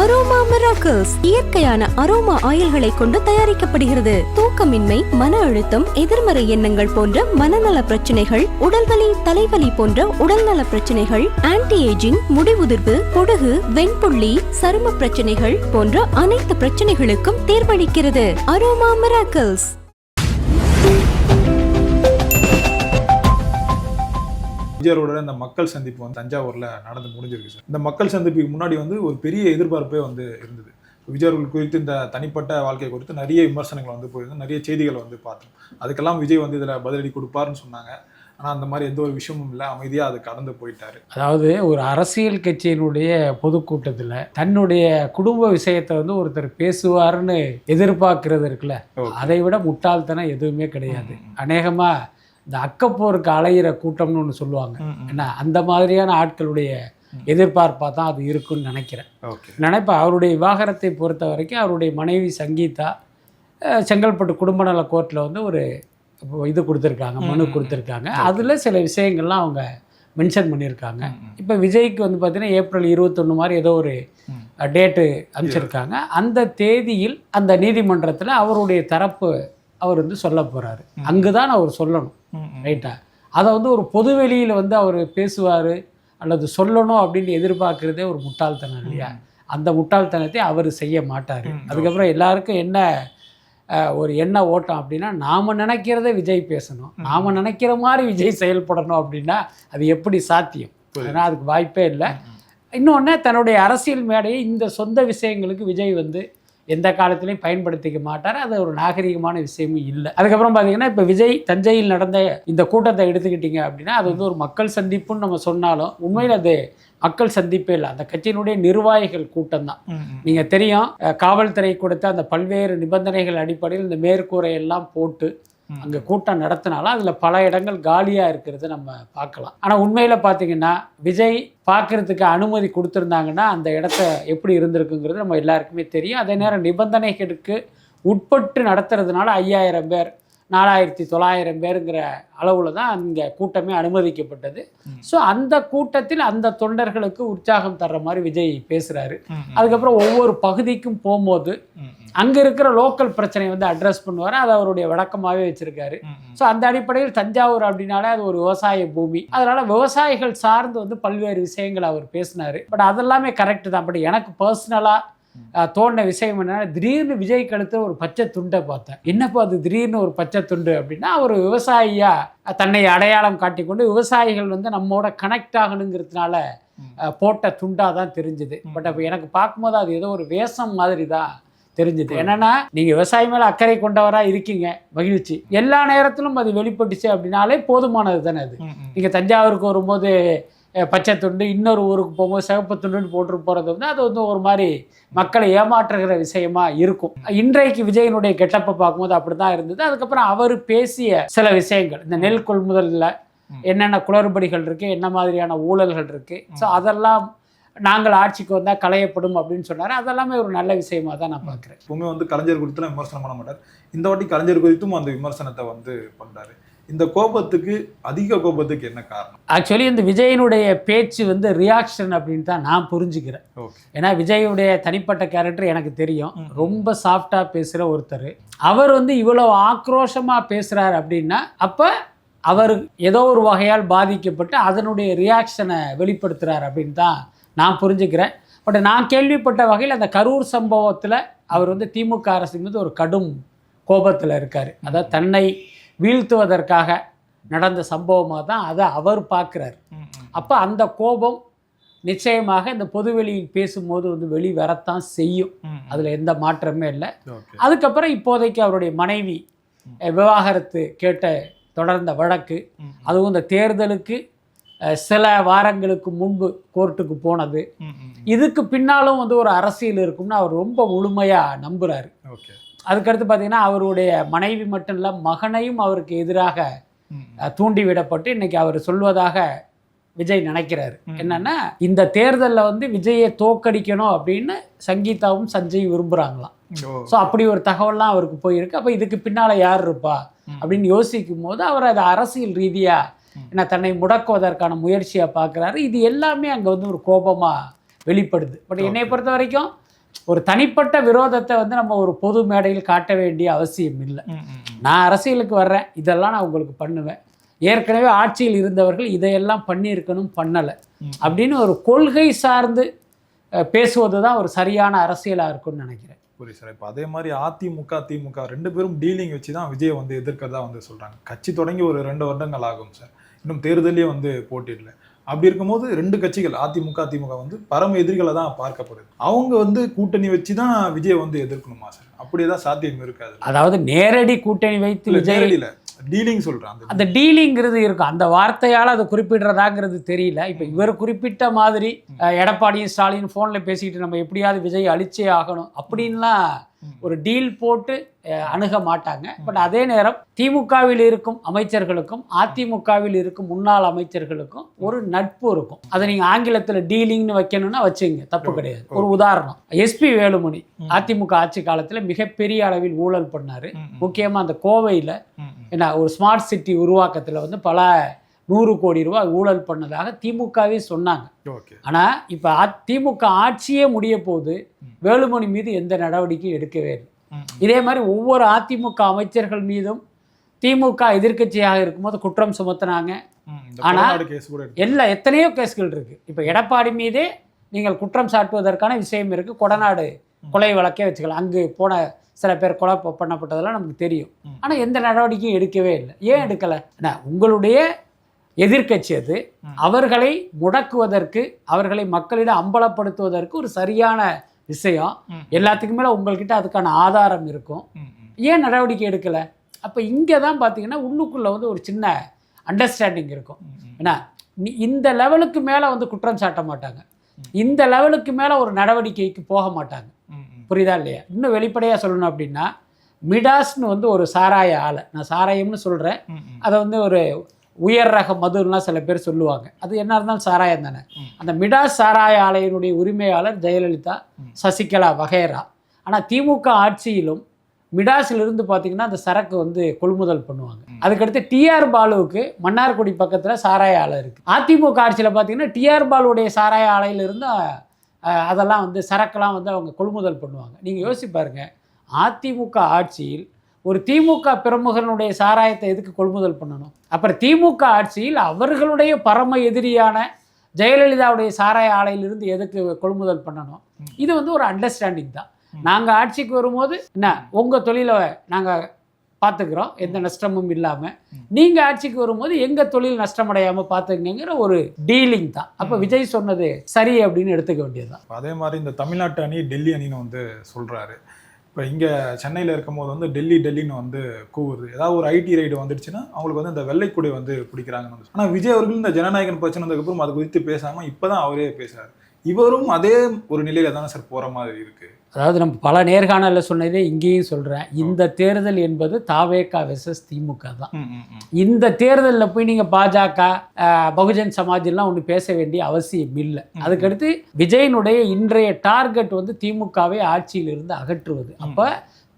Aroma miracles இயற்கையான aroma ஆயில்களை கொண்டு தயாரிக்கப்படுகிறது. தூக்கமின்மை, மன அழுத்தம், எதிர்மறை எண்ணங்கள் போன்ற மனநல பிரச்சனைகள், உடல்வலி, தலைவலி போன்ற உடல்நல பிரச்சனைகள், ஆன்டி ஏஜிங், முடிவுதிர்வு, பொடுகு, வெண்புள்ளி, சரும பிரச்சனைகள் போன்ற அனைத்து பிரச்சனைகளுக்கும் தீர்வளிக்கிறது. Aroma miracles. விஜயரோட இந்த மக்கள் சந்திப்பு வந்து தஞ்சாவூர்ல நடந்து முடிஞ்சிருக்கு சார். இந்த மக்கள் சந்திப்புக்கு முன்னாடி வந்து ஒரு பெரிய எதிர்பார்ப்பே வந்து இருந்தது. விஜயர்கள் குறித்து இந்த தனிப்பட்ட வாழ்க்கை குறித்து நிறைய விமர்சனங்கள் வந்து போயிருந்து, நிறைய செய்திகளை வந்து பார்த்தோம். அதுக்கெல்லாம் விஜய் வந்து இதில் பதிலடி கொடுப்பாருன்னு சொன்னாங்க. ஆனால் அந்த மாதிரி எந்த ஒரு விஷயமும் இல்லை, அமைதியாக அது கடந்து போயிட்டாரு. அதாவது ஒரு அரசியல் கட்சியினுடைய பொதுக்கூட்டத்தில் தன்னுடைய குடும்ப விஷயத்தை வந்து ஒருத்தர் பேசுவார்னு எதிர்பார்க்கறது இருக்குல்ல, அதை விட முட்டாள்தனம் எதுவுமே கிடையாது. அநேகமாக இந்த அக்கப்போருக்கு அலையிற கூட்டம்னு ஒன்று சொல்லுவாங்க, என்ன அந்த மாதிரியான ஆட்களுடைய எதிர்பார்ப்பாக தான் அது இருக்குன்னு நினைப்பேன். அவருடைய விவாகரத்தை பொறுத்த வரைக்கும் அவருடைய மனைவி சங்கீதா செங்கல்பட்டு குடும்ப நல கோர்ட்டில் வந்து ஒரு இது கொடுத்துருக்காங்க, மனு கொடுத்துருக்காங்க. அதில் சில விஷயங்கள்லாம் அவங்க மென்ஷன் பண்ணியிருக்காங்க. இப்போ விஜய்க்கு வந்து பார்த்திங்கன்னா ஏப்ரல் 21 மாதிரி ஏதோ ஒரு டேட்டு அனுப்பிச்சிருக்காங்க. அந்த தேதியில் அந்த நீதிமன்றத்தில் அவருடைய தரப்பு அவர் வந்து சொல்ல போகிறாரு. அங்கு தான் அவர் சொல்லணும், ரைட்டா? அதை வந்து ஒரு பொதுவெளியில் வந்து அவர் பேசுவார் அல்லது சொல்லணும் அப்படின்னு எதிர்பார்க்குறதே ஒரு முட்டாள்தனம் இல்லையா? அந்த முட்டாள்தனத்தை அவர் செய்ய மாட்டார். அதுக்கப்புறம் எல்லாருக்கும் என்ன ஒரு எண்ண ஓட்டம் அப்படின்னா, நாம் நினைக்கிறத விஜய் பேசணும், நாம் நினைக்கிற மாதிரி விஜய் செயல்படணும் அப்படின்னா அது எப்படி சாத்தியம்? அதனால் அதுக்கு வாய்ப்பே இல்லை. இன்னொன்று, தன்னுடைய அரசியல் மேடையை இந்த சொந்த விஷயங்களுக்கு விஜய் வந்து எந்த காலத்திலையும் பயன்படுத்திக்க மாட்டார். அது ஒரு நாகரிகமான விஷயமும் இல்லை. அதுக்கப்புறம் பார்த்தீங்கன்னா, இப்போ விஜய் தஞ்சையில் நடந்த இந்த கூட்டத்தை எடுத்துக்கிட்டிங்க அப்படின்னா, அது வந்து ஒரு மக்கள் சந்திப்புன்னு நம்ம சொன்னாலும் உண்மையில் அது மக்கள் சந்திப்பே இல்லை, அந்த கட்சியினுடைய நிர்வாகிகள் கூட்டம் தான். நீங்கள் தெரியும், காவல்துறை கொடுத்த அந்த பல்வேறு நிபந்தனைகள் அடிப்படையில் இந்த மேற்கூரை எல்லாம் போட்டு அங்கே கூட்டம் நடத்தினாலும் அதில் பல இடங்கள் காலியாக இருக்கிறத நம்ம பார்க்கலாம். ஆனால் உண்மையில் பார்த்தீங்கன்னா விஜய் பார்க்குறதுக்கு அனுமதி கொடுத்துருந்தாங்கன்னா அந்த இடத்த எப்படி இருந்திருக்குங்கிறது நம்ம எல்லாருக்குமே தெரியும். அதே நேரம் நிபந்தனைகளுக்கு உட்பட்டு நடத்துறதுனால 5000 பேர் 4900 பேருங்கிற அளவில் தான் அங்கே கூட்டமே அனுமதிக்கப்பட்டது. ஸோ அந்த கூட்டத்தில் அந்த தொண்டர்களுக்கு உற்சாகம் தர்ற மாதிரி விஜய் பேசுகிறாரு. அதுக்கப்புறம் ஒவ்வொரு பகுதிக்கும் போகும்போது அங்கே இருக்கிற லோக்கல் பிரச்சனையை வந்து அட்ரஸ் பண்ணுவார். அதை அவருடைய வழக்கமாகவே வச்சுருக்காரு. ஸோ அந்த அடிப்படையில் தஞ்சாவூர் அப்படின்னாலே அது ஒரு விவசாய பூமி. அதனால் விவசாயிகள் சார்ந்து வந்து பல்வேறு விஷயங்கள் அவர் பேசினார். பட் அதெல்லாமே கரெக்டு தான். பட் எனக்கு பர்சனலாக தோணின விஷயம் என்னன்னா, திடீர்னு விஜய் கழுத்து ஒரு பச்சை துண்டை பார்த்தேன். என்னப்போ அது திடீர்னு ஒரு பச்சை துண்டு அப்படின்னா, ஒரு விவசாயியாக தன்னை அடையாளம் காட்டிக்கொண்டு விவசாயிகள் வந்து நம்மோட கனெக்ட் ஆகணுங்கிறதுனால போட்ட துண்டாக தான் தெரிஞ்சுது. பட் அப்போ எனக்கு பார்க்கும்போது அது ஏதோ ஒரு வேஷம் மாதிரி தான் தெரிஞ்சுது. என்னன்னா, நீங்கள் விவசாயி மேலே அக்கறை கொண்டவராக இருக்கீங்க, மகிழ்ச்சி. எல்லா நேரத்திலும் அது வெளிப்பட்டுச்சு அப்படின்னாலே போதுமானது தானே. அது நீங்கள் தஞ்சாவூருக்கு வரும்போது பச்சை துண்டு, இன்னொரு ஊருக்கு போகும்போது சிவப்பு துண்டுன்னு போட்டு போகிறது வந்து அது வந்து ஒரு மாதிரி மக்களை ஏமாற்றுகிற விஷயமா இருக்கும். இன்றைக்கு விஜயனுடைய கெட்டப்பை பார்க்கும்போது அப்படி தான் இருந்தது. அதுக்கப்புறம் அவர் பேசிய சில விஷயங்கள், இந்த நெல் கொள்முதலில் என்னென்ன குளறுபடிகள் இருக்குது, என்ன மாதிரியான ஊழல்கள் இருக்குது, ஸோ அதெல்லாம் நாங்கள் ஆட்சிக்கு வந்தால் களையப்படும் அப்படின்னு சொன்னார். அதெல்லாமே ஒரு நல்ல விஷயமா தான் நான் பார்க்குறேன். எப்பவுமே வந்து கலைஞர் குறித்துலாம் விமர்சனம் பண்ண மாட்டார். இந்த வாட்டி கலைஞர் குறித்தும் அந்த விமர்சனத்தை வந்து பண்ணுறாரு. இந்த கோபத்துக்கு, அதிக கோபத்துக்கு என்ன காரணம்? ஆக்சுவலி இந்த விஜயனுடைய பேச்சு வந்து ரியாக்ஷன் அப்படின்னு தான் நான் புரிஞ்சுக்கிறேன். ஏன்னா விஜயுடைய தனிப்பட்ட கேரக்டர் எனக்கு தெரியும். ரொம்ப சாஃப்டாக பேசுகிற ஒருத்தர். அவர் வந்து இவ்வளோ ஆக்ரோஷமாக பேசுகிறார் அப்படின்னா அப்போ அவர் ஏதோ ஒரு வகையால் பாதிக்கப்பட்டு அதனுடைய ரியாக்ஷனை வெளிப்படுத்துகிறார் அப்படின்னு தான் நான் புரிஞ்சுக்கிறேன். பட் நான் கேள்விப்பட்ட வகையில் அந்த கரூர் சம்பவத்தில் அவர் வந்து திமுக அரசு மீது ஒரு கடும் கோபத்தில் இருக்கார். அதாவது தன்னை வீழ்த்துவதற்காக நடந்த சம்பவமாக தான் அதை அவர் பார்க்குறாரு. அப்போ அந்த கோபம் நிச்சயமாக இந்த பொதுவெளியில் பேசும்போது வந்து வெளி வரத்தான் செய்யும். அதில் எந்த மாற்றமே இல்லை. அதுக்கப்புறம் இப்போதைக்கு அவருடைய மனைவி விவாகரத்து கேட்ட தொடர்ந்த வழக்கு, அதுவும் இந்த தேர்தலுக்கு சில வாரங்களுக்கு முன்பு கோர்ட்டுக்கு போனது, இதுக்கு பின்னாலும் வந்து ஒரு அரசியல் இருக்கும்னு அவர் ரொம்ப முழுமையாக நம்புகிறாரு. அதுக்கடுத்து பார்த்தீங்கன்னா அவருடைய மனைவி மட்டும் இல்லை, மகனையும் அவருக்கு எதிராக தூண்டிவிடப்பட்டு இன்னைக்கு அவர் சொல்வதாக விஜய் நினைக்கிறாரு. என்னன்னா, இந்த தேர்தலில் வந்து விஜயை தோக்கடிக்கணும் அப்படின்னு சங்கீதாவும் சஞ்சய் விரும்புகிறாங்களாம். ஸோ அப்படி ஒரு தகவல்லாம் அவருக்கு போயிருக்கு. அப்போ இதுக்கு பின்னால் யார் இருப்பா அப்படின்னு யோசிக்கும் போது அவர் அதை அரசியல் ரீதியாக என்ன தன்னை முடக்குவதற்கான முயற்சியாக பார்க்குறாரு. இது எல்லாமே அங்கே வந்து ஒரு கோபமாக வெளிப்படுது. பட் என்னை பொறுத்த வரைக்கும் ஒரு தனிப்பட்ட விரோதத்தை வந்து நம்ம ஒரு பொது மேடையில் காட்ட வேண்டிய அவசியம் இல்லை. நான் அரசியலுக்கு வர்றேன், இதெல்லாம் நான் உங்களுக்கு பண்ணுவேன், ஏற்கனவே ஆட்சியில் இருந்தவர்கள் இதையெல்லாம் பண்ணியிருக்கணும் பண்ணலை அப்படின்னு ஒரு கொள்கை சார்ந்து பேசுவது தான் ஒரு சரியான அரசியலாக இருக்கும்னு நினைக்கிறேன். புரியுது சார். இப்போ அதே மாதிரி அதிமுக திமுக 2 பேரும் டீலிங் வச்சு தான் விஜய் வந்து எதிர்க்கிறதா வந்து சொல்கிறாங்க. கட்சி தொடங்கி ஒரு 2 வருடங்கள் ஆகும் சார், இன்னும் தேர்தலே வந்து போட்டியிடல. அப்படி இருக்கும்போது 2 கட்சிகள் அதிமுக திமுக வந்து பரம எதிரிகளை தான் பார்க்கப்படுது. அவங்க வந்து கூட்டணி வச்சு தான் விஜய் வந்து எதிர்க்கணுமா சார்? அப்படியேதான் சாத்தியம் இருக்காது. அதாவது நேரடி கூட்டணி வைத்து விஜய் டீலிங் சொல்றான், அந்த டீலிங்கிறது இருக்கும். அந்த வார்த்தையால் அதை குறிப்பிடுறதாங்கிறது தெரியல. இப்போ இவர் குறிப்பிட்ட மாதிரி எடப்பாடியும் ஸ்டாலின் ஃபோனில் பேசிக்கிட்டு நம்ம எப்படியாவது விஜய் அழிச்சே ஆகணும் அப்படின்லாம் ஒரு டீல் போட்டு அணுக மாட்டாங்க. பட் அதே நேரம் திமுகவில் இருக்கும் அமைச்சர்களுக்கும் அதிமுகவில் இருக்கும் முன்னாள் அமைச்சர்களுக்கும் ஒரு நட்பு இருக்கும். அதை நீங்கள் ஆங்கிலத்தில் டீலிங்னு வைக்கணும்னா வச்சுங்க, தப்பு கிடையாது. ஒரு உதாரணம், எஸ்பி வேலுமணி அதிமுக ஆட்சி காலத்தில் மிகப்பெரிய அளவில் ஊழல் பண்ணார். முக்கியமாக அந்த கோவையில் என்ன ஒரு ஸ்மார்ட் சிட்டி உருவாக்கத்தில் வந்து பல 100 கோடி ரூபாய் ஊழல் பண்ணதாக திமுகவே சொன்னாங்க. ஆனால் இப்போ திமுக ஆட்சியே முடிய போது வேலுமணி மீது எந்த நடவடிக்கையும் எடுக்கவே இல்லை. இதே மாதிரி ஒவ்வொரு அதிமுக அமைச்சர்கள் மீதும் திமுக எதிர்க்கட்சியாக இருக்கும்போது குற்றம் சுமத்தினாங்க. ஆனால் எத்தனையோ கேஸ்கள் இருக்குது. இப்போ எடப்பாடி மீதே நீங்கள் குற்றம் சாட்டுவதற்கான விஷயம் இருக்குது. கொடநாடு கொலை வழக்கே வச்சுக்கலாம். அங்கு போன சில பேர் கொலை பண்ணப்பட்டதெல்லாம் நமக்கு தெரியும். ஆனால் எந்த நடவடிக்கையும் எடுக்கவே இல்லை. ஏன் எடுக்கலை? உங்களுடைய எதிர்க்கட்சி அது. அவர்களை முடக்குவதற்கு, அவர்களை மக்களிடம் அம்பலப்படுத்துவதற்கு ஒரு சரியான விஷயம். எல்லாத்துக்கும் மேலே உங்கள்கிட்ட அதுக்கான ஆதாரம் இருக்கும். ஏன் நடவடிக்கை எடுக்கலை? அப்போ இங்கே தான் பார்த்தீங்கன்னா உள்ளுக்குள்ளே வந்து ஒரு சின்ன அண்டர்ஸ்டாண்டிங் இருக்கும். ஏன்னா இந்த லெவலுக்கு மேலே வந்து குற்றம் சாட்ட மாட்டாங்க, இந்த லெவலுக்கு மேலே ஒரு நடவடிக்கைக்கு போக மாட்டாங்க. புரியுதா இல்லையா? இன்னும் வெளிப்படையாக சொல்லணும் அப்படின்னா, மிடாஸ்னு வந்து ஒரு சாராய ஆலை, நான் சாராயம்னு சொல்கிறேன், அதை வந்து ஒரு உயர் ரக மதுலாம் சில பேர் சொல்லுவாங்க. அது என்ன இருந்தாலும் சாராயம் தானே. அந்த மிடாஸ் சாராய ஆலையினுடைய உரிமையாளர் ஜெயலலிதா, சசிகலா வகைரா. ஆனால் திமுக ஆட்சியிலும் மிடாஸிலிருந்து பார்த்தீங்கன்னா அந்த சரக்கு வந்து கொள்முதல் பண்ணுவாங்க. அதுக்கடுத்து டிஆர் பாலுவுக்கு மன்னார்குடி பக்கத்தில் சாராய ஆலை இருக்குது. அதிமுக ஆட்சியில் பார்த்தீங்கன்னா டிஆர் பாலுடைய சாராய ஆலையிலிருந்து அதெல்லாம் வந்து சரக்கெல்லாம் வந்து அவங்க கொள்முதல் பண்ணுவாங்க. நீங்கள் யோசிச்சு பாருங்கள், அதிமுக ஆட்சியில் ஒரு திமுக பிரமுகனுடைய சாராயத்தை எதுக்கு கொள்முதல் பண்ணணும்? அப்புறம் திமுக ஆட்சியில் அவர்களுடைய பரம எதிரியான ஜெயலலிதாவுடைய சாராய ஆலையிலிருந்து எதுக்கு கொள்முதல் பண்ணணும்? இது வந்து ஒரு அண்டர்ஸ்டாண்டிங் தான். நாங்கள் ஆட்சிக்கு வரும்போது என்ன உங்கள் தொழிலை நாங்கள் பார்த்துக்கிறோம், எந்த நஷ்டமும் இல்லாமல். நீங்கள் ஆட்சிக்கு வரும்போது எங்கள் தொழில் நஷ்டமடையாமல் பார்த்துக்கங்கிற ஒரு டீலிங் தான். அப்போ விஜய் சொன்னது சரி அப்படின்னு எடுத்துக்க வேண்டியதுதான். அதே மாதிரி இந்த தமிழ்நாட்டு அணி டெல்லி அணின்னு வந்து சொல்கிறாரு. இப்போ இங்கே சென்னையில் இருக்கும் போது வந்து டெல்லின்னு வந்து கூவுது. ஏதாவது ஒரு ஐடி ரைடு வந்துடுச்சுன்னா அவங்களுக்கு வந்து இந்த வெள்ளைக்குடை வந்து பிடிக்கிறாங்கன்னு வந்து. ஆனால் விஜய் அவர்கள் இந்த ஜனநாயகன் பிரச்சனை வந்ததுக்கப்புறம் அது குறித்து பேசாமல் இப்போ தான் அவரே பேசுகிறார். இவரும் அதே ஒரு நிலையில தானே சார் போகிற மாதிரி இருக்குது. அதாவது நம்ம பல நேர்காணலில் சொன்னதே இங்கேயும் சொல்கிறேன், இந்த தேர்தல் என்பது தாவேகா வெர்சஸ் திமுக தான். இந்த தேர்தலில் போய் நீங்கள் பாஜக பகுஜன் சமாஜ்லாம் ஒன்று பேச வேண்டிய அவசியம் இல்லை. அதுக்கடுத்து விஜயனுடைய இன்றைய டார்கெட் வந்து திமுகவை ஆட்சியிலிருந்து அகற்றுவது. அப்போ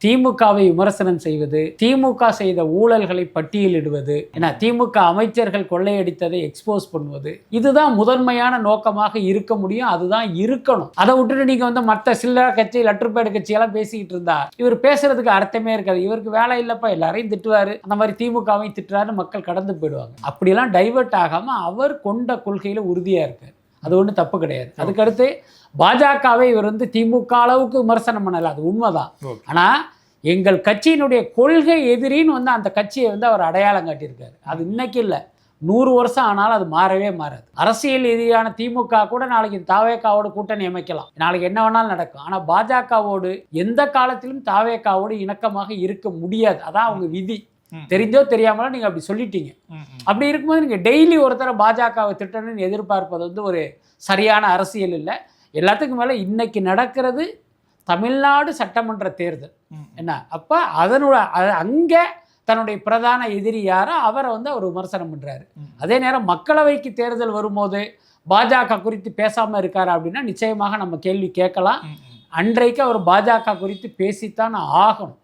திமுகவை விமர்சனம் செய்வது, திமுக செய்த ஊழல்களை பட்டியலிடுவது, ஏன்னா திமுக அமைச்சர்கள் கொள்ளையடித்ததை எக்ஸ்போஸ் பண்ணுவது, இதுதான் முதன்மையான நோக்கமாக இருக்க முடியும். அதுதான் இருக்கணும். அதை விட்டுட்டு நீங்க வந்து மற்ற சில்லறை கட்சி லட்டுப்பேடு கட்சியெல்லாம் பேசிக்கிட்டு இருந்தா இவர் பேசுறதுக்கு அர்த்தமே இருக்காது. இவருக்கு வேலை இல்லப்பா, எல்லாரையும் திட்டுவாரு, அந்த மாதிரி திமுகவையும் திட்டுறாரு, மக்கள் கடந்து போயிடுவாங்க. அப்படியெல்லாம் டைவர்ட் ஆகாம அவர் கொண்ட கொள்கையில உறுதியா இருக்காரு. அது ஒன்றும் தப்பு கிடையாது. அதுக்கடுத்து பாஜகவை இவர் வந்து திமுக அளவுக்கு விமர்சனம் பண்ணல, அது உண்மைதான். ஆனால் எங்கள் கட்சியினுடைய கொள்கை எதிரின்னு வந்து அந்த கட்சியை வந்து அவர் அடையாளம் காட்டியிருக்காரு. அது இன்னைக்கு இல்லை, 100 வருஷம் ஆனாலும் அது மாறவே மாறாது. அரசியல் எதிரியான திமுக கூட நாளைக்கு தாவேகாவோடு கூட்டணி அமைக்கலாம், நாளைக்கு என்ன வேணாலும் நடக்கும். ஆனால் பாஜகவோடு எந்த காலத்திலும் தாவேகாவோடு இணக்கமாக இருக்க முடியாது. அதான் அவங்க விதி. தெரிஞ்சோ தெரியாமலோ நீங்கள் அப்படி சொல்லிட்டீங்க. அப்படி இருக்கும்போது நீங்கள் டெய்லி ஒருத்தர பாஜகவை திட்டணும்னு எதிர்பார்ப்பது வந்து ஒரு சரியான அரசியல் இல்லை. எல்லாத்துக்கும் மேலே இன்னைக்கு நடக்கிறது தமிழ்நாடு சட்டமன்ற தேர்தல் என்ன. அப்போ அங்கே தன்னுடைய பிரதான எதிரி யாரோ அவரை வந்து அவர் விமர்சனம் பண்ணுறாரு. அதே நேரம் மக்களவைக்கு தேர்தல் வரும்போது பாஜக குறித்து பேசாமல் இருக்காரு அப்படின்னா நிச்சயமாக நம்ம கேள்வி கேட்கலாம். அன்றைக்கு அவர் பாஜக குறித்து பேசித்தான் ஆகணும்.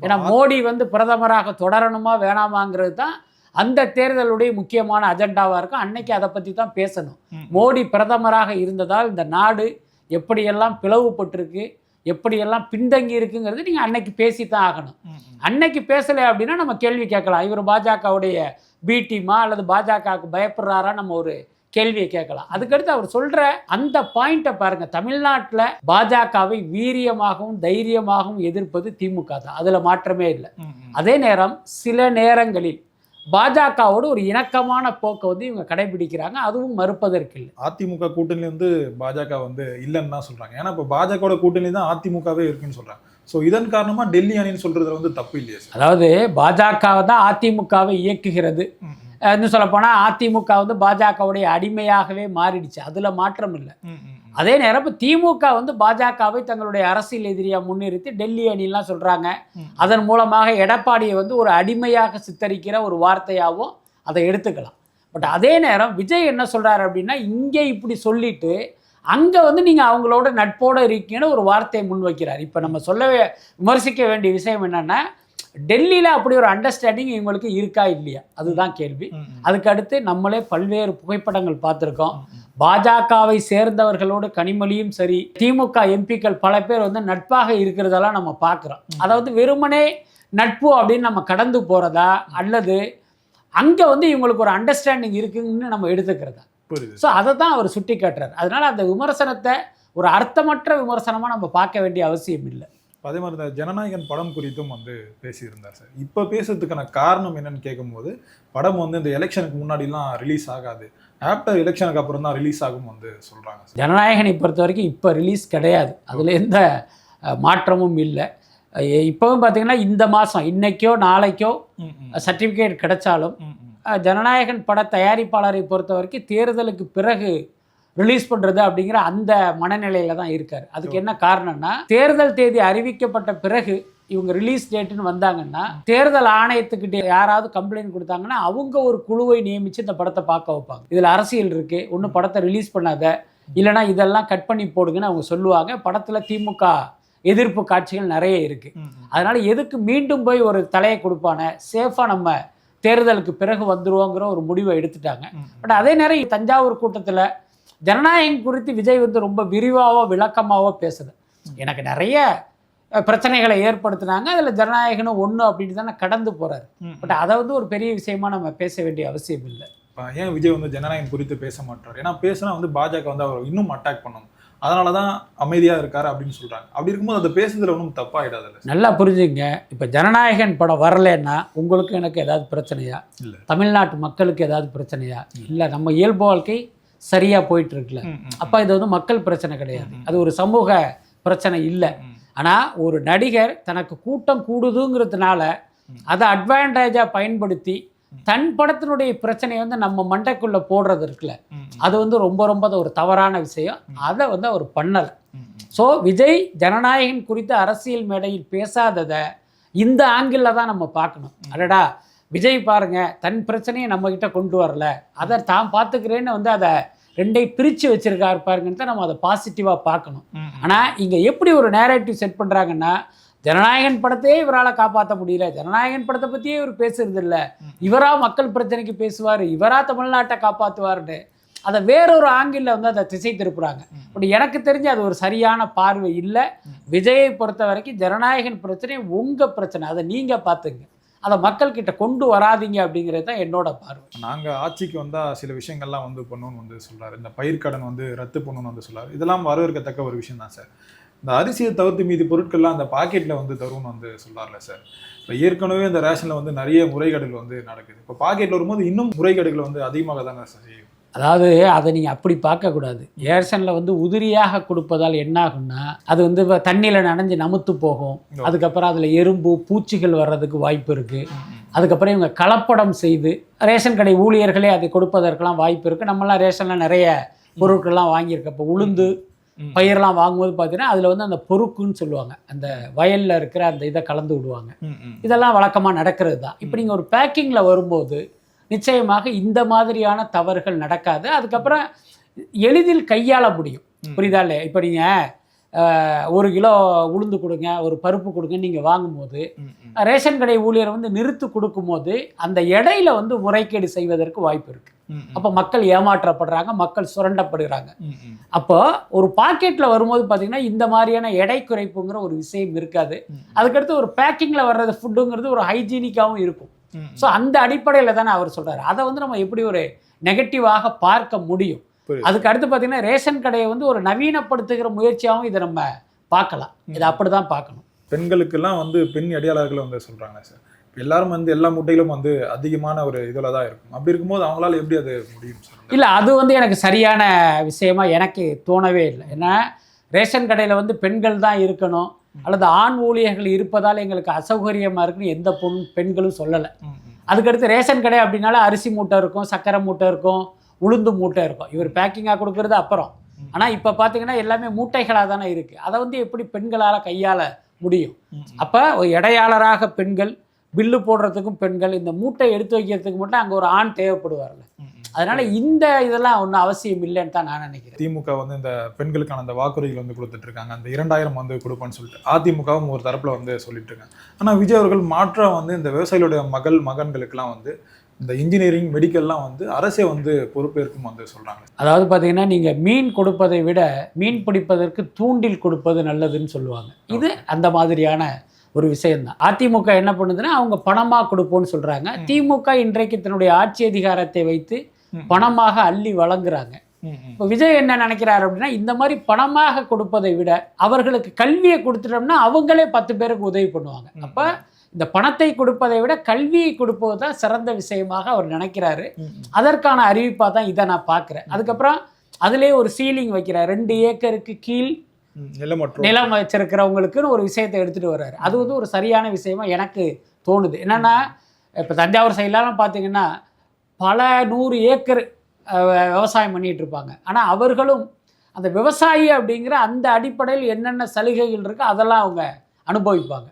ஏன்னா மோடி வந்து பிரதமராக தொடரணுமா வேணாமாங்கிறது தான் அந்த தேர்தலுடைய முக்கியமான அஜெண்டாவாக இருக்கும். அன்னைக்கு அதை பற்றி தான் பேசணும். மோடி பிரதமராக இருந்ததால் இந்த நாடு எப்படியெல்லாம் பிளவுபட்டிருக்கு, எப்படியெல்லாம் பின்தங்கி இருக்குங்கிறது நீங்கள் அன்னைக்கு பேசி தான் ஆகணும். அன்னைக்கு பேசலை அப்படின்னா நம்ம கேள்வி கேட்கலாம், இவர் பாஜகவுடைய பி டீமா அல்லது பாஜகவுக்கு பயப்படுறாரா நம்ம ஒரு கேள்வியை கேட்கலாம். அதுக்கடுத்து அவர் சொல்கிற அந்த பாயிண்ட்டை பாருங்கள், தமிழ்நாட்டில் பாஜகவை வீரியமாகவும் தைரியமாகவும் எதிர்ப்பது திமுக தான், அதில் மாற்றமே இல்லை. அதே நேரம் சில நேரங்களில் பாஜகவோடு ஒரு இணக்கமான போக்கை வந்து இவங்க கடைபிடிக்கிறாங்க, அதுவும் மறுப்பதற்கு இல்லை. அதிமுக கூட்டணி வந்து பாஜக வந்து இல்லைன்னு தான் சொல்றாங்க. ஏன்னா இப்போ பாஜகவோட கூட்டணி தான் அதிமுகவே இருக்குன்னு சொல்றாங்க. ஸோ இதன் காரணமா டெல்லி அணின்னு சொல்றதுல வந்து தப்பு இல்லையா சார்? அதாவது பாஜகவை தான் அதிமுகவை இயக்குகிறது. இன்னும் சொல்லப்போனால் அதிமுக வந்து பாஜகவுடைய அடிமையாகவே மாறிடுச்சு, அதில் மாற்றம் இல்லை. அதே நேரம் இப்போ திமுக வந்து பாஜகவை தங்களுடைய அரசியல் எதிரியாக முன்னிறுத்தி டெல்லி அணிலாம் சொல்கிறாங்க. அதன் மூலமாக எடப்பாடியை வந்து ஒரு அடிமையாக சித்தரிக்கிற ஒரு வார்த்தையாகவும் அதை எடுத்துக்கலாம். பட் அதே நேரம் விஜய் என்ன சொல்கிறார் அப்படின்னா, இங்கே இப்படி சொல்லிட்டு அங்கே வந்து நீங்கள் அவங்களோட நட்போடு இருக்கீங்கன்னு ஒரு வார்த்தையை முன்வைக்கிறார். இப்போ நம்ம விமர்சிக்க வேண்டிய விஷயம் என்னென்னா, டெல்லியில் அப்படி ஒரு அண்டர்ஸ்டாண்டிங் இவங்களுக்கு இருக்கா இல்லையா, அதுதான் கேள்வி. அதுக்கடுத்து நம்மளே பல்வேறு புகைப்படங்கள் பார்த்துருக்கோம். பாஜகவை சேர்ந்தவர்களோடு கனிமொழியும் சரி, திமுக எம்பிக்கள் பல பேர் வந்து நட்பாக இருக்கிறதெல்லாம் நம்ம பார்க்குறோம். அதாவது வெறுமனே நட்பு அப்படின்னு நம்ம கடந்து போகிறதா அல்லது அங்கே வந்து இவங்களுக்கு ஒரு அண்டர்ஸ்டாண்டிங் இருக்குன்னு நம்ம எடுத்துக்கிறதா? ஸோ அதை தான் அவர் சுட்டி காட்டுறார். அதனால் அந்த விமர்சனத்தை ஒரு அர்த்தமற்ற விமர்சனமாக நம்ம பார்க்க வேண்டிய அவசியம் இல்லை. அதே மாதிரி இந்த ஜனநாயகன் படம் குறித்தும் வந்து பேசியிருந்தார் சார். இப்போ பேசுறதுக்கான காரணம் என்னன்னு கேட்கும்போது, படம் வந்து இந்த எலெக்ஷனுக்கு முன்னாடிலாம் ரிலீஸ் ஆகாது, ஆஃப்டர் எலெக்ஷனுக்கு அப்புறம் தான் ரிலீஸ் ஆகும் வந்து சொல்கிறாங்க. ஜனநாயகனை பொறுத்த வரைக்கும் இப்போ ரிலீஸ் கிடையாது, அதில் எந்த மாற்றமும் இல்லை. இப்போவும் பார்த்தீங்கன்னா இந்த மாதம் இன்னைக்கோ நாளைக்கோ சர்டிஃபிகேட் கிடைச்சாலும் ஜனநாயகன் பட தயாரிப்பாளரை பொறுத்த வரைக்கும் தேர்தலுக்கு பிறகு ரிலீஸ் பண்ணுறது அப்படிங்கிற அந்த மனநிலையில் தான் இருக்கார். அதுக்கு என்ன காரணம்னா, தேர்தல் தேதி அறிவிக்கப்பட்ட பிறகு இவங்க ரிலீஸ் டேட்டுன்னு வந்தாங்கன்னா, தேர்தல் ஆணையத்துக்கிட்ட யாராவது கம்ப்ளைண்ட் கொடுத்தாங்கன்னா அவங்க ஒரு குழுவை நியமித்து இந்த படத்தை பார்க்க வைப்பாங்க. இதில் அரசியல் இருக்குது, ஒன்றும் படத்தை ரிலீஸ் பண்ணாத, இல்லைனா இதெல்லாம் கட் பண்ணி போடுங்கன்னு அவங்க சொல்லுவாங்க. படத்தில் திமுக எதிர்ப்பு காட்சிகள் நிறைய இருக்குது. அதனால் எதுக்கு மீண்டும் போய் ஒரு தலையை கொடுப்பானே, சேஃபாக நம்ம தேர்தலுக்கு பிறகு வந்துருவோங்கிற ஒரு முடிவை எடுத்துட்டாங்க. பட் அதே நேரம் தஞ்சாவூர் கூட்டத்தில் ஜனநாயகம் குறித்து விஜய் வந்து ரொம்ப விரிவாகவோ விளக்கமாகவோ பேசுது. எனக்கு நிறைய பிரச்சனைகளை ஏற்படுத்தினாங்க, அதில் ஜனநாயகனும் ஒன்று அப்படின்னு தானே கடந்து போகிறாரு. பட் அதை வந்து ஒரு பெரிய விஷயமா நம்ம பேச வேண்டிய அவசியம் இல்லை. ஏன் விஜய் வந்து ஜனநாயகம் குறித்து பேச மாட்டார்? ஏன்னா பேசினா வந்து பாஜக வந்து அவர் இன்னும் அட்டாக் பண்ணணும், அதனால தான் அமைதியாக இருக்காரு அப்படின்னு சொல்கிறாங்க. அப்படி இருக்கும்போது அதை பேசுறதுல ஒன்றும் தப்பாகிடாது. நல்லா புரிஞ்சுங்க, இப்போ ஜனநாயகன் படம் வரலன்னா உங்களுக்கு எனக்கு ஏதாவது பிரச்சனையா, இல்லை தமிழ்நாட்டு மக்களுக்கு ஏதாவது பிரச்சனையா, இல்லை நம்ம இயல்பு வாழ்க்கை சரியாக போயிட்டு இருக்குல்ல, அப்போ இது வந்து மக்கள் பிரச்சனை கிடையாது, அது ஒரு சமூக பிரச்சனை இல்லை. ஆனால் ஒரு நடிகர் தனக்கு கூட்டம் கூடுதுங்கிறதுனால அதை அட்வான்டேஜாக பயன்படுத்தி தன் படத்தினுடைய பிரச்சனையை வந்து நம்ம மண்டைக்குள்ளே போடுறது இருக்குல்ல, அது வந்து ரொம்ப ரொம்ப ஒரு தவறான விஷயம். அதை வந்து அவர் பண்ணலை. ஸோ விஜய் ஜனநாயகன் குறித்து அரசியல் மேடையில் பேசாததை இந்த ஆங்கிளில் தான் நம்ம பார்க்கணும். அடடா விஜய் பாருங்க தன் பிரச்சனையை நம்மக்கிட்ட கொண்டு வரல, அதை தான் பார்த்துக்கிறேன்னு வந்து அதை ரெண்டை பிரித்து வச்சிருக்காரு பாருங்கன்னு தான் நம்ம அதை பாசிட்டிவாக பார்க்கணும். ஆனால் இங்கே எப்படி ஒரு நேரேட்டிவ் செட் பண்ணுறாங்கன்னா, ஜனநாயகன் படத்தையே இவரால் காப்பாற்ற முடியல, ஜனநாயகன் படத்தை பற்றியே இவர் பேசுறது இல்லை, இவரா மக்கள் பிரச்சனைக்கு பேசுவார், இவரா தமிழ்நாட்டை காப்பாற்றுவார்னு அதை வேறொரு ஆங்கிளில் வந்து அதை திசை திருப்புறாங்க. பட் எனக்கு தெரிஞ்சு அது ஒரு சரியான பார்வை இல்லை. விஜயை பொறுத்த வரைக்கும் ஜனநாயகன் பிரச்சனை உங்கள் பிரச்சனை, அதை நீங்கள் பார்த்துங்க, அதை மக்கள்கிட்ட கொண்டு வராதிங்க அப்படிங்கிறது தான் என்னோட பார்வை. நாங்கள் ஆட்சிக்கு வந்தால் சில விஷயங்கள்லாம் வந்து பண்ணணும்னு வந்து சொல்கிறார். இந்த பயிர்க்கடன் வந்து ரத்து பண்ணணும்னு வந்து சொல்கிறார். இதெல்லாம் வரவேற்கத்தக்க ஒரு விஷயம் தான் சார். இந்த அரிசியை தவிர்த்து மீதி பொருட்கள்லாம் அந்த பாக்கெட்டில் வந்து தரும்னு வந்து சொல்கிறார்ல சார். இப்போ ஏற்கனவே இந்த ரேஷனில் வந்து நிறைய முறைகேடுகள் வந்து நடக்குது. இப்போ பாக்கெட்டில் வரும்போது இன்னும் முறைகேடுகள் வந்து அதிகமாக தானே சார் செய்யும். அதாவது அதை நீங்கள் அப்படி பார்க்கக்கூடாது. ரேஷனில் வந்து உதிரியாக கொடுப்பதால் என்ன ஆகும்னா, அது வந்து தண்ணியில் நனைஞ்சு நமுத்து போகும். அதுக்கப்புறம் அதில் எறும்பு பூச்சிகள் வர்றதுக்கு வாய்ப்பு இருக்குது. அதுக்கப்புறம் இவங்க கலப்படம் செய்து ரேஷன் கடை ஊழியர்களே அதை கொடுப்பதற்கெல்லாம் வாய்ப்பு இருக்குது. நம்மளாம் ரேஷனில் நிறைய பொருட்கள்லாம் வாங்கியிருக்கோம். இப்போ உளுந்து பயிரெலாம் வாங்கும்போது பார்த்தீங்கன்னா அதில் வந்து அந்த பொறுக்குன்னு சொல்லுவாங்க, அந்த வயலில் இருக்கிற அந்த இதை கலந்து விடுவாங்க. இதெல்லாம் வழக்கமாக நடக்கிறது தான். இப்போ நீங்கள் ஒரு பேக்கிங்கில் வரும்போது நிச்சயமாக இந்த மாதிரியான தவறுகள் நடக்காது. அதுக்கப்புறம் எளிதில் கையாள முடியும். புரியுதா இல்லையா? இப்போ நீங்கள் 1 கிலோ உளுந்து கொடுங்க, ஒரு பருப்பு கொடுங்க நீங்கள் வாங்கும்போது, ரேஷன் கடை ஊழியர் வந்து நிறுத்து கொடுக்கும்போது அந்த எடையில் வந்து முறைகேடு செய்வதற்கு வாய்ப்பு இருக்குது. அப்போ மக்கள் ஏமாற்றப்படுறாங்க, மக்கள் சுரண்டப்படுகிறாங்க. அப்போ ஒரு பாக்கெட்டில் வரும்போது பார்த்தீங்கன்னா இந்த மாதிரியான எடை குறைப்புங்கிற ஒரு விஷயம் இருக்காது. அதுக்கடுத்து ஒரு பேக்கிங்கில் வர்றது ஃபுட்டுங்கிறது ஒரு ஹைஜீனிக்காகவும் இருக்கும். ஸோ அந்த அடிப்படையில் தானே அவர் சொல்கிறார். அதை வந்து நம்ம எப்படி ஒரு நெகட்டிவாக பார்க்க முடியும்? அதுக்கு அடுத்து பார்த்தீங்கன்னா ரேஷன் கடையை வந்து ஒரு நவீனப்படுத்துகிற முயற்சியாகவும் இதை நம்ம பார்க்கலாம். இதை அப்படி தான் பார்க்கணும். பெண்களுக்கெல்லாம் வந்து பெண் அடையாளர்கள் வந்து சொல்கிறாங்க சார். எல்லாரும் வந்து எல்லா முட்டையிலும் வந்து அதிகமான ஒரு இதில் தான் இருக்கும். அப்படி இருக்கும்போது அவங்களால எப்படி அது முடியும் சார்? இல்லை, அது வந்து எனக்கு சரியான விஷயமா எனக்கு தோணவே இல்லை. ஏன்னா ரேஷன் கடையில் வந்து பெண்கள் தான் இருக்கணும் அல்லது ஆண் ஊழியர்கள் இருப்பதால் எங்களுக்கு அசௌகரியமாக இருக்குன்னு எந்த பெண்களும் சொல்லலை. அதுக்கடுத்து ரேஷன் கடை அப்படின்னால அரிசி மூட்டை இருக்கும், சக்கரை மூட்டை இருக்கும், உளுந்து மூட்டை இருக்கும். இவர் பேக்கிங்காக கொடுக்கறது அப்புறம். ஆனால் இப்போ பார்த்தீங்கன்னா எல்லாமே மூட்டைகளாக தானே இருக்குது. அதை வந்து எப்படி பெண்களால் கையாள முடியும்? அப்போ ஒரு இடையாளராக பெண்கள், பில்லு போடுறதுக்கும் பெண்கள், இந்த மூட்டை எடுத்து வைக்கிறதுக்கு மட்டும் அங்கே ஒரு ஆண் தேவைப்படுவார்ல. அதனால இந்த இதெல்லாம் ஒன்றும் அவசியம் இல்லைன்னு தான் நான் நினைக்கிறேன். திமுக வந்து இந்த பெண்களுக்கான அந்த வாக்குறுதிகள் வந்து கொடுத்துட்டு இருக்காங்க. அந்த 2000 வந்து கொடுப்பேன்னு சொல்லிட்டு அதிமுகவும் ஒரு தரப்புல வந்து சொல்லிட்டு இருக்காங்க. ஆனால் விஜய் அவர்கள் மாற்றா வந்து இந்த விவசாயிகளுடைய மகன்களுக்கெல்லாம் வந்து இந்த இன்ஜினியரிங் மெடிக்கல்லாம் வந்து அரசே வந்து பொறுப்பேற்கும் வந்து சொல்றாங்க. அதாவது பார்த்தீங்கன்னா நீங்கள் மீன் கொடுப்பதை விட மீன் பிடிப்பதற்கு தூண்டில் கொடுப்பது நல்லதுன்னு சொல்லுவாங்க. இது அந்த மாதிரியான ஒரு விஷயம்தான். அதிமுக என்ன பண்ணுதுன்னா அவங்க பணமாக கொடுப்போம்னு சொல்கிறாங்க. திமுக இன்றைக்கு தன்னுடைய ஆட்சி அதிகாரத்தை வைத்து பணமாக அள்ளி வழங்குறாங்க. இப்போ விஜய் என்ன நினைக்கிறார் அப்படின்னா இந்த மாதிரி பணமாக கொடுப்பதை விட அவர்களுக்கு கல்வியை கொடுத்துட்டோம்னா அவங்களே 10 பேருக்கு உதவி பண்ணுவாங்க. அப்போ இந்த பணத்தை கொடுப்பதை விட கல்வியை கொடுப்பது தான் சிறந்த விஷயமாக அவர் நினைக்கிறாரு. அதற்கான அறிவிப்பாக தான் இதை நான் பார்க்குறேன். அதுக்கப்புறம் அதிலே ஒரு சீலிங் வைக்கிறார். 2 ஏக்கருக்கு கீழ் நிலம் வச்சிருக்கிறவங்களுக்குன்னு ஒரு விஷயத்தை எடுத்துகிட்டு வர்றாரு. அது வந்து ஒரு சரியான விஷயமா எனக்கு தோணுது. என்னென்னா இப்போ தஞ்சாவூர் சைட்லாம் பார்த்தீங்கன்னா பல 100 ஏக்கர் விவசாயம் பண்ணிகிட்டு இருப்பாங்க. ஆனால் அவர்களும் அந்த விவசாயி அப்படிங்கிற அந்த அடிப்படையில் என்னென்ன சலுகைகள் இருக்கோ அதெல்லாம் அவங்க அனுபவிப்பாங்க.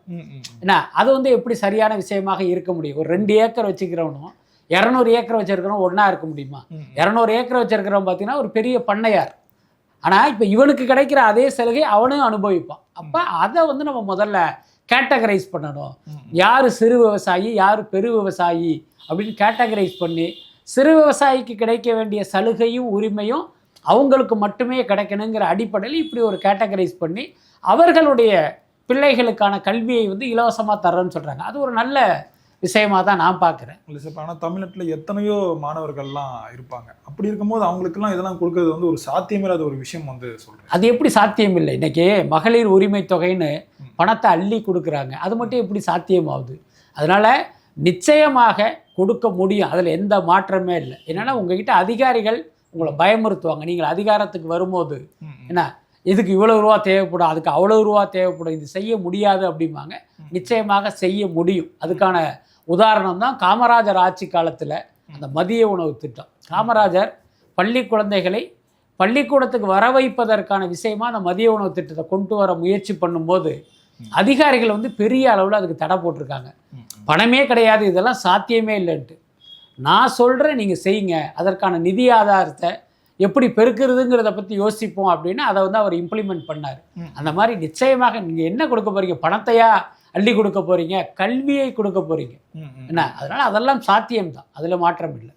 ஏன்னா அது வந்து எப்படி சரியான விஷயமாக இருக்க முடியும்? ஒரு 2 ஏக்கர் வச்சுக்கிறவனும் 200 ஏக்கர் வச்சிருக்கிறவன் ஒன்றா இருக்க முடியுமா? 200 ஏக்கர் வச்சிருக்கிறவன் பார்த்தீங்கன்னா ஒரு பெரிய பண்ணையார். ஆனால் இப்போ இவனுக்கு கிடைக்கிற அதே சலுகை அவனும் அனுபவிப்பான். அப்போ அதை வந்து நம்ம முதல்ல கேட்டகரைஸ் பண்ணணும். யார் சிறு விவசாயி, யார் பெரு விவசாயி அப்படின்னு கேட்டகரைஸ் பண்ணி சிறு விவசாயிக்கு கிடைக்க வேண்டிய சலுகையும் உரிமையும் அவங்களுக்கு மட்டுமே கிடைக்கணுங்கிற அடிப்படையில் இப்படி ஒரு கேட்டகரைஸ் பண்ணி அவர்களுடைய பிள்ளைகளுக்கான கல்வியை வந்து இலவசமாக தர்றேன்னு சொல்கிறாங்க. அது ஒரு நல்ல விஷயமாக தான் நான் பார்க்குறேன். இல்லை சார், ஆனால் தமிழ்நாட்டில் எத்தனையோ மாணவர்கள்லாம் இருப்பாங்க. அப்படி இருக்கும்போது அவங்களுக்கெல்லாம் இதெல்லாம் கொடுக்கறது வந்து ஒரு சாத்தியமில்லாத ஒரு விஷயம் வந்து சொல்கிறேன். அது எப்படி சாத்தியம் இல்லை? இன்றைக்கி மகளிர் உரிமை தொகைன்னு பணத்தை அள்ளி கொடுக்குறாங்க. அது மட்டும் எப்படி சாத்தியமாகுது? அதனால் நிச்சயமாக கொடுக்க முடியும். அதில் எந்த மாற்றமே இல்லை. என்னென்னா உங்ககிட்ட அதிகாரிகள் உங்களை பயமுறுத்துவாங்க. நீங்கள் அதிகாரத்துக்கு வரும்போது என்ன இதுக்கு இவ்வளோ ரூபா தேவைப்படும், அதுக்கு அவ்வளோ ரூபா தேவைப்படும், இது செய்ய முடியாது அப்படிம்பாங்க. நிச்சயமாக செய்ய முடியும். அதுக்கான உதாரணம் தான் காமராஜர் ஆட்சி காலத்தில் அந்த மதிய உணவு திட்டம். காமராஜர் பள்ளி குழந்தைகளை பள்ளிக்கூடத்துக்கு வர வைப்பதற்கான விஷயமா அந்த மதிய உணவு திட்டத்தை கொண்டு வர முயற்சி பண்ணும்போது அதிகாரிகள் வந்து பெரிய அளவில் அதுக்கு தடை போட்டிருக்காங்க. பணமே கிடையாது, இதெல்லாம் சாத்தியமே இல்லைன்ட்டு. நான் சொல்கிறேன் நீங்கள் செய்யுங்க, அதற்கான நிதி ஆதாரத்தை எப்படி பெருக்கிறதுங்கிறத பற்றி யோசிப்போம் அப்படின்னு அதை வந்து அவர் இம்ப்ளிமெண்ட் பண்ணார். அந்த மாதிரி நிச்சயமாக நீங்கள் என்ன கொடுக்க போகிறீங்க? பணத்தையா அள்ளி கொடுக்க போகிறீங்க? கல்வியை கொடுக்க போகிறீங்க என்ன? அதனால் அதெல்லாம் சாத்தியம்தான், அதில் மாற்றம் இல்லை.